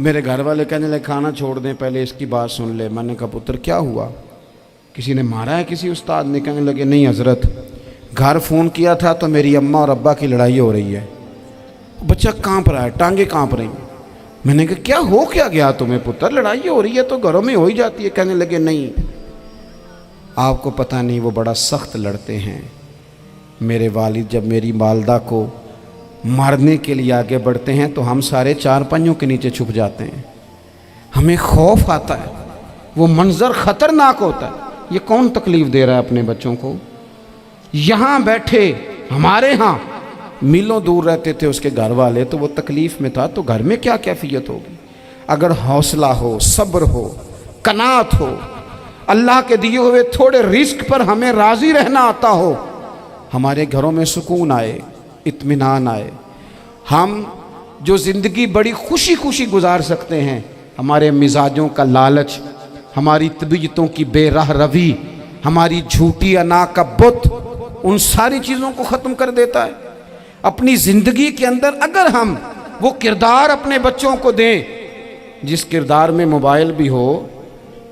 میرے گھر والے کہنے لگے کھانا چھوڑ دیں پہلے اس کی بات سن لے. میں نے کہا پتر کیا ہوا, کسی نے مارا ہے کسی استاد نے؟ کہنے لگے نہیں حضرت, گھر فون کیا تھا تو میری اماں اور ابا کی لڑائی ہو رہی ہے. بچہ کانپ رہا ہے, ٹانگیں کانپ رہی ہیں. میں نے کہا کیا ہو کیا گیا تمہیں پتر, لڑائی ہو رہی ہے تو گھروں میں ہو ہی جاتی ہے. کہنے لگے نہیں آپ کو پتہ نہیں وہ بڑا سخت لڑتے ہیں. میرے والد جب میری والدہ کو مارنے کے لیے آگے بڑھتے ہیں تو ہم سارے چار پنجوں کے نیچے چھپ جاتے ہیں, ہمیں خوف آتا ہے, وہ منظر خطرناک ہوتا ہے. یہ کون تکلیف دے رہا ہے اپنے بچوں کو؟ یہاں بیٹھے ہمارے ہاں میلوں دور رہتے تھے اس کے گھر والے, تو وہ تکلیف میں تھا, تو گھر میں کیا کیفیت ہوگی؟ اگر حوصلہ ہو, صبر ہو, قناعت ہو, اللہ کے دیے ہوئے تھوڑے رزق پر ہمیں راضی رہنا آتا ہو, ہمارے گھروں میں سکون آئے, اطمینان آئے, ہم جو زندگی بڑی خوشی خوشی گزار سکتے ہیں. ہمارے مزاجوں کا لالچ, ہماری طبیعتوں کی بے راہ روی, ہماری جھوٹی انا کا بت, ان ساری چیزوں کو ختم کر دیتا ہے. اپنی زندگی کے اندر اگر ہم وہ کردار اپنے بچوں کو دیں جس کردار میں موبائل بھی ہو,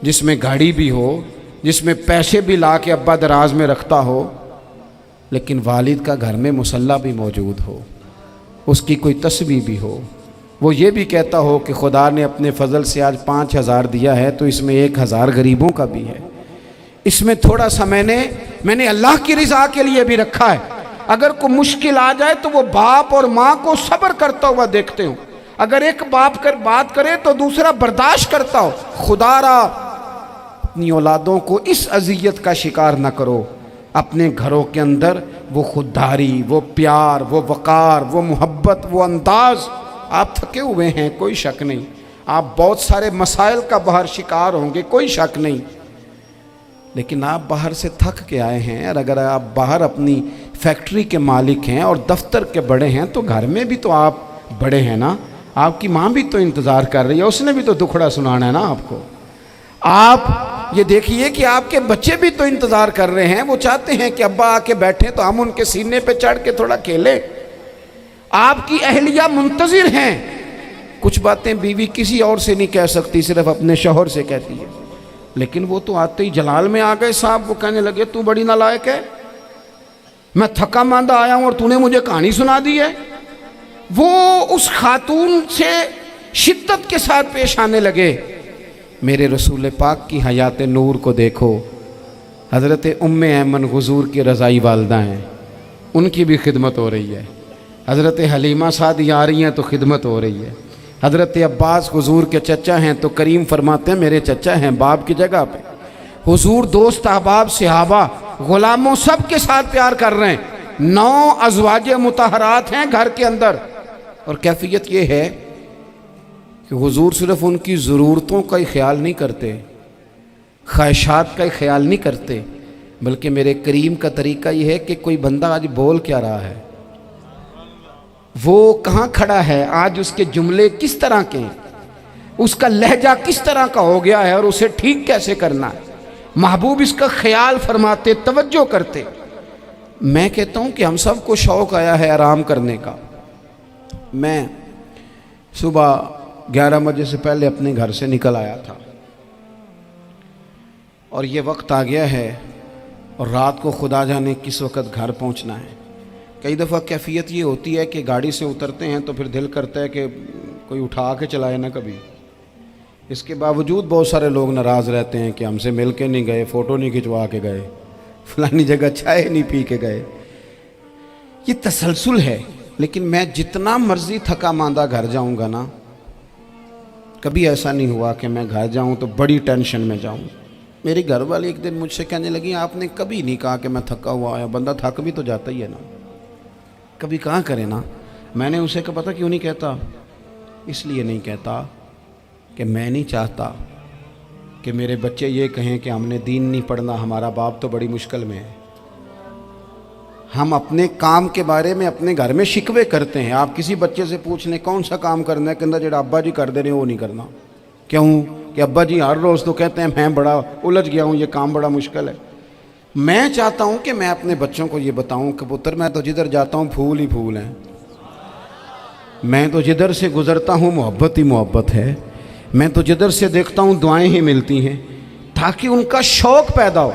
جس میں گاڑی بھی ہو, جس میں پیسے بھی لا کے ابا دراز میں رکھتا ہو, لیکن والد کا گھر میں مصلی بھی موجود ہو, اس کی کوئی تسبیح بھی ہو, وہ یہ بھی کہتا ہو کہ خدا نے اپنے فضل سے آج 5,000 دیا ہے تو اس میں 1,000 غریبوں کا بھی ہے, اس میں تھوڑا سا میں نے اللہ کی رضا کے لیے بھی رکھا ہے. اگر کوئی مشکل آ جائے تو وہ باپ اور ماں کو صبر کرتا ہوا دیکھتے ہوں. اگر ایک باپ بات کرے تو دوسرا برداشت کرتا ہو. خدا را اپنی اولادوں کو اس اذیت کا شکار نہ کرو. اپنے گھروں کے اندر وہ خودداری, وہ پیار, وہ وقار, وہ محبت, وہ انداز. آپ تھکے ہوئے ہیں کوئی شک نہیں, آپ بہت سارے مسائل کا باہر شکار ہوں گے کوئی شک نہیں, لیکن آپ باہر سے تھک کے آئے ہیں. اور اگر آپ باہر اپنی فیکٹری کے مالک ہیں اور دفتر کے بڑے ہیں تو گھر میں بھی تو آپ بڑے ہیں نا. آپ کی ماں بھی تو انتظار کر رہی ہے, اس نے بھی تو دکھڑا سنانا ہے نا آپ کو. آپ یہ دیکھیے کہ آپ کے بچے بھی تو انتظار کر رہے ہیں, وہ چاہتے ہیں کہ ابا آ کے بیٹھیں تو ہم ان کے سینے پہ چڑھ کے تھوڑا کھیلیں. آپ کی اہلیہ منتظر ہیں. کچھ باتیں بیوی کسی اور سے نہیں کہہ سکتی, صرف اپنے شوہر سے کہتی ہے, لیکن وہ تو آتے ہی جلال میں آ گئے صاحب. وہ کہنے لگے تو بڑی نالائق ہے, میں تھکا ماندہ آیا ہوں اور تو نے مجھے کہانی سنا دی ہے. وہ اس خاتون سے شدت کے ساتھ پیش آنے لگے. میرے رسول پاک کی حیات نور کو دیکھو, حضرت ام ایمن حضور کی رضائی والدہ ہیں, ان کی بھی خدمت ہو رہی ہے. حضرت حلیمہ سعدی آ رہی ہیں تو خدمت ہو رہی ہے. حضرت عباس حضور کے چچا ہیں تو کریم فرماتے ہیں میرے چچا ہیں باپ کی جگہ پہ. حضور دوست احباب صحابہ غلاموں سب کے ساتھ پیار کر رہے ہیں. 9 ازواج مطہرات ہیں گھر کے اندر, اور کیفیت یہ ہے کہ حضور صرف ان کی ضرورتوں کا ہی خیال نہیں کرتے, خواہشات کا ہی خیال نہیں کرتے, بلکہ میرے کریم کا طریقہ یہ ہے کہ کوئی بندہ آج بول کیا رہا ہے, وہ کہاں کھڑا ہے آج, اس کے جملے کس طرح کے ہیں, اس کا لہجہ کس طرح کا ہو گیا ہے اور اسے ٹھیک کیسے کرنا ہے. محبوب اس کا خیال فرماتے, توجہ کرتے. میں کہتا ہوں کہ ہم سب کو شوق آیا ہے آرام کرنے کا. میں صبح 11 بجے سے پہلے اپنے گھر سے نکل آیا تھا اور یہ وقت آ گیا ہے اور رات کو خدا جانے کس وقت گھر پہنچنا ہے. کئی دفعہ کیفیت یہ ہوتی ہے کہ گاڑی سے اترتے ہیں تو پھر دل کرتا ہے کہ کوئی اٹھا کے چلائے نہ کبھی. اس کے باوجود بہت سارے لوگ ناراض رہتے ہیں کہ ہم سے مل کے نہیں گئے, فوٹو نہیں کھنچوا کے گئے, فلانی جگہ چائے نہیں پی کے گئے. یہ تسلسل ہے. لیکن میں جتنا مرضی تھکا ماندہ گھر جاؤں گا نا, کبھی ایسا نہیں ہوا کہ میں گھر جاؤں تو بڑی ٹینشن میں جاؤں. میری گھر والی ایک دن مجھ سے کہنے لگی آپ نے کبھی نہیں کہا کہ میں تھکا ہوا آیا. بندہ تھک بھی تو جاتا ہی ہے نا, کبھی کہاں کرے نا. میں نے اسے کہا پتہ کیوں نہیں کہتا, اس لیے نہیں کہتا کہ میں نہیں چاہتا کہ میرے بچے یہ کہیں کہ ہم نے دین نہیں پڑھنا, ہمارا باپ تو بڑی مشکل میں ہے. ہم اپنے کام کے بارے میں اپنے گھر میں شکوے کرتے ہیں. آپ کسی بچے سے پوچھ لیں کون سا کام کرنا ہے, کہ جڑا ابا جی کر دے رہے ہیں وہ نہیں کرنا. کیوں کہ ابا جی ہر روز تو کہتے ہیں میں بڑا الجھ گیا ہوں, یہ کام بڑا مشکل ہے. میں چاہتا ہوں کہ میں اپنے بچوں کو یہ بتاؤں کہ پتر میں تو جدھر جاتا ہوں پھول ہی پھول ہیں. میں تو جدھر سے گزرتا ہوں محبت ہی محبت ہے، میں تو جدھر سے دیکھتا ہوں دعائیں ہی ملتی ہیں، تاکہ ان کا شوق پیدا ہو۔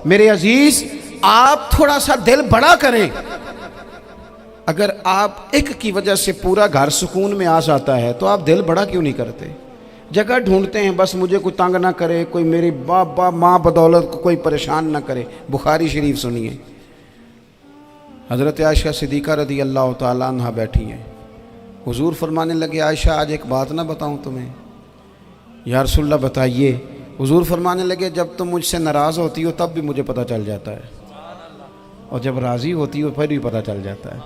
میرے عزیز، آپ تھوڑا سا دل بڑا کریں۔ اگر آپ ایک کی وجہ سے پورا گھر سکون میں آ جاتا ہے تو آپ دل بڑا کیوں نہیں کرتے؟ جگہ ڈھونڈتے ہیں بس مجھے کوئی تنگ نہ کرے، کوئی میری باپ ماں بدولت کو کوئی پریشان نہ کرے۔ بخاری شریف سنیے، حضرت عائشہ صدیقہ رضی اللہ تعالیٰ عنہ بیٹھی ہیں، حضور فرمانے لگے عائشہ آج ایک بات نہ بتاؤں تمہیں؟ یا رسول اللہ بتائیے۔ حضور فرمانے لگے جب تم مجھ سے ناراض ہوتی ہو تب بھی مجھے پتہ چل جاتا ہے، اور جب راضی ہوتی ہو پھر بھی پتہ چل جاتا ہے۔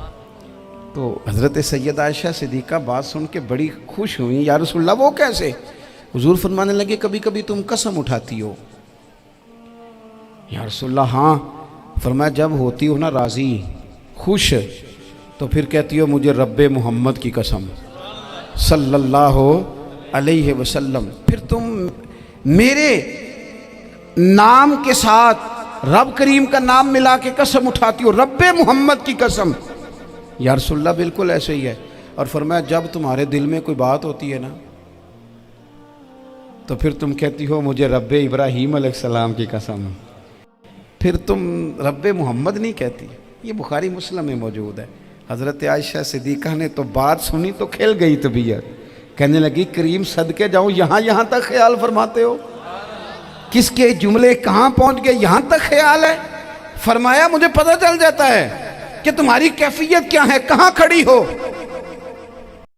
تو حضرت سیدہ عائشہ صدیقہ بات سن کے بڑی خوش ہوئیں، یا رسول اللہ وہ کیسے؟ حضور فرمانے لگے کبھی کبھی تم قسم اٹھاتی ہو۔ یا رسول اللہ ہاں۔ فرمایا جب ہوتی ہو نا راضی، خوش، تو پھر کہتی ہو مجھے رب محمد کی قسم صلی اللہ علیہ وسلم، پھر تم میرے نام کے ساتھ رب کریم کا نام ملا کے قسم اٹھاتی ہو، رب محمد کی قسم۔ یا رسول اللہ بالکل ایسے ہی ہے۔ اور فرمایا جب تمہارے دل میں کوئی بات ہوتی ہے نا تو پھر تم کہتی ہو مجھے رب ابراہیم علیہ السلام کی قسم، پھر تم رب محمد نہیں کہتی۔ یہ بخاری مسلم میں موجود ہے۔ حضرت عائشہ صدیقہ نے تو بات سنی تو کھل گئی طبیعت، کہنے لگی کریم صدقے جاؤں، یہاں تک خیال فرماتے ہو؟ کس کے جملے کہاں پہنچ گئے، یہاں تک خیال ہے؟ فرمایا مجھے پتہ چل جاتا ہے کہ تمہاری کیفیت کیا ہے، کہاں کھڑی ہو۔